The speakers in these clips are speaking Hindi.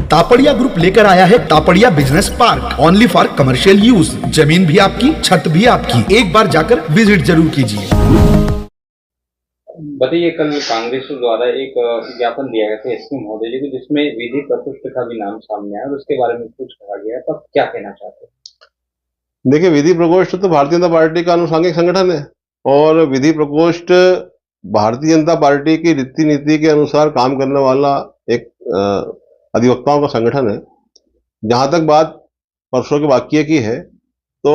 तापड़िया ग्रुप लेकर आया है Tapadia business park, only for commercial use. जमीन भी आपकी, छत भी आपकी। एक बार जाकर विजिट जरूर कीजिए। बताइए, कल कांग्रेस द्वारा एक ज्ञापन दिया गया था एसपी महोदय जी को, जिसमें विधि प्रकोष्ठ का भी नाम सामने आया और उसके बारे में कुछ कहा गया, तो आप क्या कहना चाहते हैं? देखिए, विधि प्रकोष्ठ तो भारतीय जनता पार्टी का अनुषंगिक संगठन है और विधि प्रकोष्ठ भारतीय जनता पार्टी की रीति नीति के अनुसार काम करने वाला एक अधिवक्ताओं का संगठन है। जहां तक बात परसों के वाकये की है, तो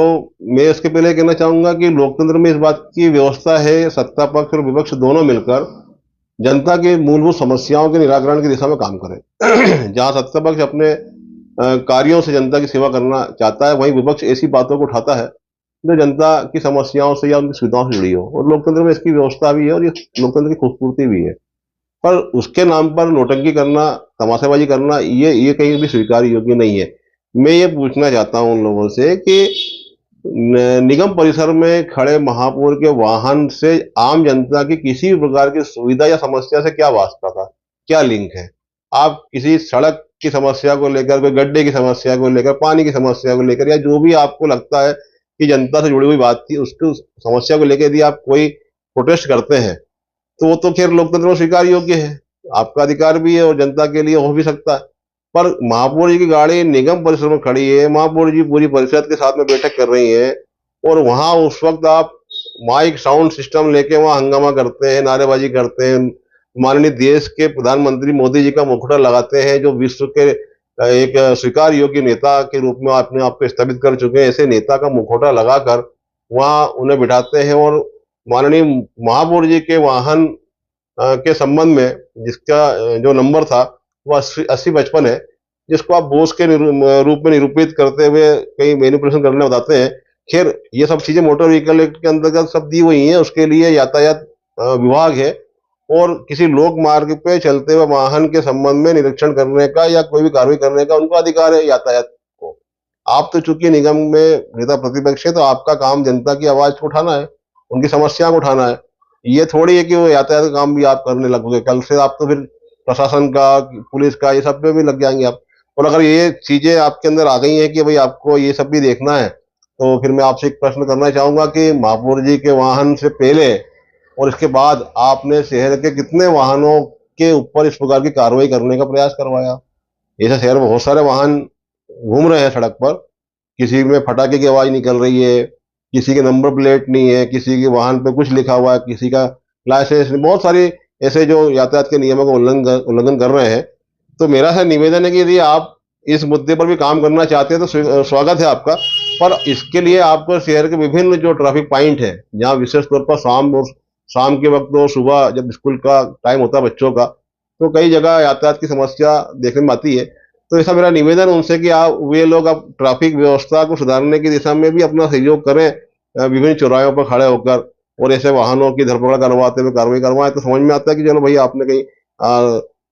मैं इसके पहले कहना चाहूंगा कि लोकतंत्र में इस बात की व्यवस्था है, सत्ता पक्ष और विपक्ष दोनों मिलकर जनता की मूलभूत समस्याओं के निराकरण की दिशा में काम करें। जहां सत्ता पक्ष अपने कार्यों से जनता की सेवा करना चाहता है, वहीं विपक्ष ऐसी बातों को उठाता है जो जनता की समस्याओं से या उनकी सुविधाओं से जुड़ी हो। और लोकतंत्र में इसकी व्यवस्था भी है और ये लोकतंत्र की खूबसूरती भी है। पर उसके नाम पर नौटंकी करना, तमाशाबाजी करना, ये कहीं भी स्वीकार योग्य नहीं है। मैं ये पूछना चाहता हूं उन लोगों से कि निगम परिसर में खड़े महापौर के वाहन से आम जनता की किसी भी प्रकार की सुविधा या समस्या से क्या वास्ता था, क्या लिंक है? आप किसी सड़क की समस्या को लेकर, कोई गड्ढे की समस्या को लेकर, पानी की समस्या को लेकर, या जो भी आपको लगता है कि जनता से जुड़ी हुई बात थी, उसकी समस्या को लेकर यदि आप कोई प्रोटेस्ट करते हैं, तो वो तो खैर लोकतंत्र में स्वीकार योग्य है, आपका अधिकार भी है और जनता के लिए हो भी सकता है। पर महापौर जी की गाड़ी निगम परिसर में खड़ी है, महापौर जी पूरी परिषद के साथ में बैठक कर रही है और वहां उस वक्त आप माइक साउंड सिस्टम लेके वहां हंगामा करते हैं, नारेबाजी करते हैं, माननीय देश के प्रधानमंत्री मोदी जी का मुखौटा लगाते हैं, जो विश्व के एक स्वीकार योग्य नेता के रूप में अपने आप को स्थापित कर चुके हैं। ऐसे नेता का मुखौटा लगाकर वहां उन्हें बिठाते हैं और माननीय महापौर जी के वाहन के संबंध में, जिसका जो नंबर था वो 8055 है, जिसको आप बोस के रूप में निरूपित करते हुए कई मैनिपुलेशन करने बताते हैं। खैर, ये सब चीजें मोटर व्हीकल एक्ट के अंतर्गत सब दी हुई हैं, उसके लिए यातायात विभाग है और किसी लोक मार्ग पे चलते हुए वाहन के संबंध में निरीक्षण करने का या कोई भी कार्रवाई करने का उनको अधिकार है यातायात को। आप तो चूंकि निगम में नेता प्रतिपक्ष है, तो आपका काम जनता की आवाज को उठाना है, उनकी समस्या को उठाना है। ये थोड़ी है कि वो यातायात का काम भी आप करने लगोगे, कल से आप तो फिर प्रशासन का, पुलिस का, ये सब पे भी लग जाएंगे आप। और अगर ये चीजें आपके अंदर आ गई हैं कि भाई आपको ये सब भी देखना है, तो फिर मैं आपसे एक प्रश्न करना चाहूंगा कि महापौर जी के वाहन से पहले और इसके बाद आपने शहर के कितने वाहनों के ऊपर इस प्रकार की कार्रवाई करने का प्रयास करवाया? ऐसे शहर में बहुत सारे वाहन घूम रहे हैं सड़क पर, किसी में फटाके की आवाज निकल रही है, किसी के नंबर प्लेट नहीं है, किसी के वाहन पे कुछ लिखा हुआ है, किसी का लाइसेंस नहीं, बहुत सारी ऐसे जो यातायात के नियमों का उल्लंघन कर रहे हैं। तो मेरा है निवेदन है कि यदि आप इस मुद्दे पर भी काम करना चाहते हैं तो स्वागत है आपका, पर इसके लिए आपको शहर के विभिन्न जो ट्रैफिक पॉइंट है, जहाँ विशेष तौर पर शाम के वक्त और सुबह जब स्कूल का टाइम होता है बच्चों का, तो कई जगह यातायात की समस्या देखने में आती है। तो ऐसा मेरा निवेदन उनसे कि आप वे लोग अब ट्रैफिक व्यवस्था को सुधारने की दिशा में भी अपना सहयोग करें, विभिन्न चौराहों पर खड़े होकर और ऐसे वाहनों की धरपकड़ करवाते हुए कार्रवाई करवाएं, तो समझ में आता है कि चलो भाई आपने कहीं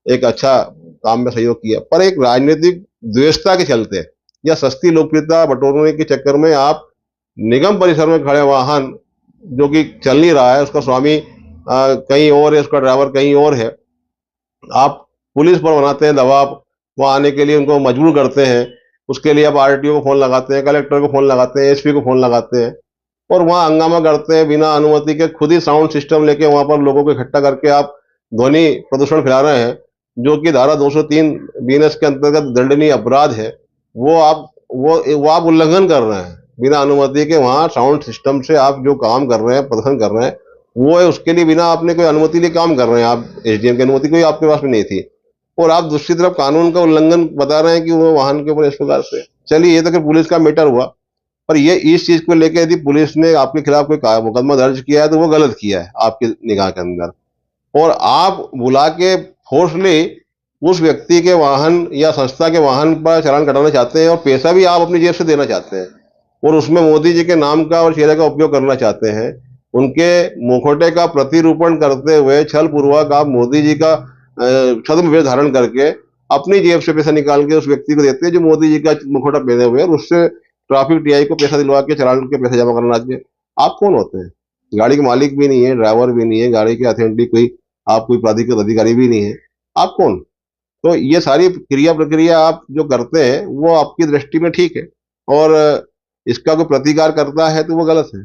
एक अच्छा काम में सहयोग किया। पर एक राजनीतिक द्वेषता के चलते या सस्ती लोकप्रियता बटोरने के चक्कर में आप निगम परिसर में खड़े वाहन, जो कि चल नहीं रहा है, उसका स्वामी कहीं और है, उसका ड्राइवर कहीं और है, आप पुलिस पर बनाते हैं दबाव, वहां आने के लिए उनको मजबूर करते हैं। उसके लिए आप आरटीओ को फोन लगाते हैं, कलेक्टर को फोन लगाते हैं, एसपी को फोन लगाते हैं और वहां हंगामा करते हैं बिना अनुमति के। खुद ही साउंड सिस्टम लेके वहां पर लोगों को इकट्ठा करके आप ध्वनि प्रदूषण फैला रहे हैं, जो कि धारा 203 बीएनएस के अंतर्गत दंडनीय अपराध है। वो आप उल्लंघन कर रहे हैं बिना अनुमति के। वहां साउंड सिस्टम से आप जो काम कर रहे हैं, प्रदर्शन कर रहे हैं, वो है उसके लिए बिना आपने कोई अनुमति लिए काम कर रहे हैं। आप एसडीएम की अनुमति कोई आपके पास भी नहीं थी और आप दूसरी तरफ कानून का उल्लंघन बता रहे हैं कि वो वाहन के ऊपर इस प्रकार से। चलिए, ये तो कि पुलिस का मैटर हुआ, पर ये इस चीज को लेकर यदि पुलिस ने आपके खिलाफ कोई मुकदमा दर्ज किया है तो वो गलत किया है आपकी निगाह के अंदर, और आप बुला के फोर्सली उस व्यक्ति के वाहन या संस्था के वाहन पर चालान कटाना चाहते हैं और पैसा भी आप अपनी जेब से देना चाहते हैं और उसमें मोदी जी के नाम का और चेहरे का उपयोग करना चाहते हैं। उनके मुखौटे का प्रतिरूपण करते हुए छल पूर्वक आप मोदी जी का छद्म वेश धारण करके अपनी जेब से पैसा निकाल के उस व्यक्ति को देते हैं जो मोदी जी का मुखौटा पहने हुए, और उससे ट्रैफिक टीआई को पैसा दिलवा के चालान के पैसे जमा करना चाहिए। आप कौन होते हैं? गाड़ी के मालिक भी नहीं है, ड्राइवर भी नहीं है, गाड़ी के अथॉरिटी कोई, आप कोई प्राधिकृत अधिकारी भी नहीं है, आप कौन? तो ये सारी क्रिया प्रक्रिया आप जो करते हैं वो आपकी दृष्टि में ठीक है, और इसका कोई प्रतिकार करता है तो वो गलत है।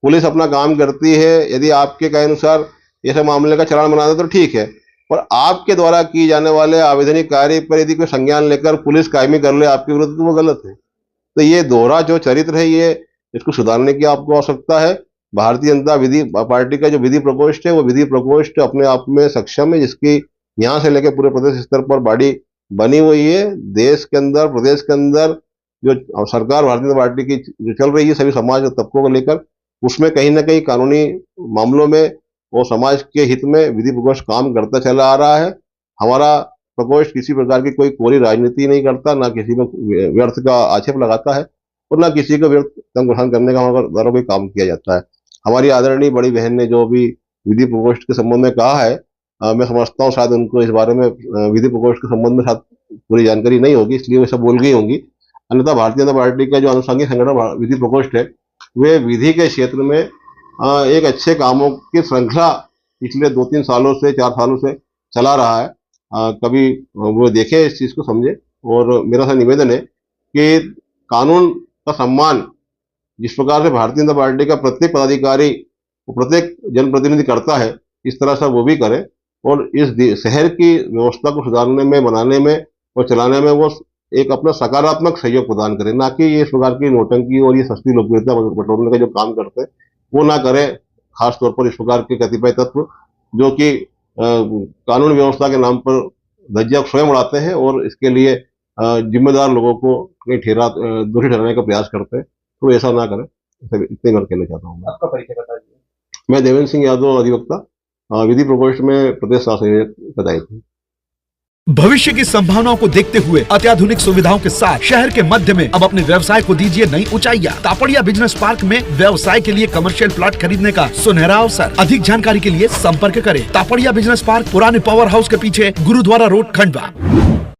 पुलिस अपना काम करती है, यदि आपके कहे अनुसार ऐसे मामले का चालान बना दे तो ठीक है, और आपके द्वारा किए जाने वाले आवेदनिक कार्य पर यदि कोई संज्ञान लेकर पुलिस कायमी कर ले आपके विरुद्ध तो वो गलत है। तो ये दोहरा जो चरित्र है, ये इसको सुधारने की आपको आवश्यकता है। भारतीय जनता विधि पार्टी का जो विधि प्रकोष्ठ है, वो विधि प्रकोष्ठ अपने आप में सक्षम है, जिसकी यहाँ से लेकर पूरे प्रदेश स्तर पर बॉडी बनी हुई है। देश के अंदर, प्रदेश के अंदर जो सरकार भारतीय जनता पार्टी की जो चल रही है सभी समाज और तबकों को लेकर, उसमें कहीं ना कहीं कानूनी मामलों में और समाज के हित में विधि प्रकोष्ठ काम करता चला आ रहा है। हमारा प्रकोष्ठ किसी प्रकार की कोई कोरी राजनीति नहीं करता, ना किसी में व्यर्थ का आक्षेप लगाता है, और ना किसी को व्यर्थ तंग ग्रहण करने का हमारे द्वारा कोई काम किया जाता है। हमारी आदरणीय बड़ी बहन ने जो भी विधि प्रकोष्ठ के संबंध में कहा है, मैं समझता हूँ शायद उनको इस बारे में विधि प्रकोष्ठ के संबंध में शायद पूरी जानकारी नहीं होगी, इसलिए वो सब बोल गई होंगी। अन्यथा भारतीय जनता पार्टी का जो अनुषंगिक संगठन विधि प्रकोष्ठ है, वे विधि के क्षेत्र में एक अच्छे कामों की श्रृंखला पिछले 2-3 सालों से 4 सालों से चला रहा है। कभी वो देखे, इस चीज को समझे, और मेरा सा निवेदन है कि कानून का सम्मान जिस प्रकार से भारतीय जनता पार्टी का प्रत्येक पदाधिकारी प्रत्येक जनप्रतिनिधि करता है, इस तरह से वो भी करे, और इस शहर की व्यवस्था को सुधारने में, बनाने में और चलाने में वो एक अपना सकारात्मक सहयोग प्रदान करे, ना कि ये इस प्रकार की नोटंकी और ये सस्ती लोकप्रियता बटोरने का जो काम करते हैं वो ना करे। खास तौर पर इस प्रकार के कतिपय तत्व जो कि कानून व्यवस्था के नाम पर धज्जियां स्वयं उड़ाते हैं और इसके लिए जिम्मेदार लोगों को कहीं दोषी ठहराने का प्रयास करते हैं, तो ऐसा ना करें। इतने बार कहना चाहता हूँ मैं। आपका परिचय बता दीजिए। मैं देवेंद्र सिंह यादव, अधिवक्ता, विधि प्रकोष्ठ में प्रदेश शासन पदायित हूँ। भविष्य की संभावनाओं को देखते हुए अत्याधुनिक सुविधाओं के साथ शहर के मध्य में अब अपने व्यवसाय को दीजिए नई ऊंचाइयां। तापड़िया बिजनेस पार्क में व्यवसाय के लिए कमर्शियल प्लॉट खरीदने का सुनहरा अवसर। अधिक जानकारी के लिए संपर्क करें। तापड़िया बिजनेस पार्क, पुराने पावर हाउस के पीछे, गुरुद्वारा रोड, खंडवा।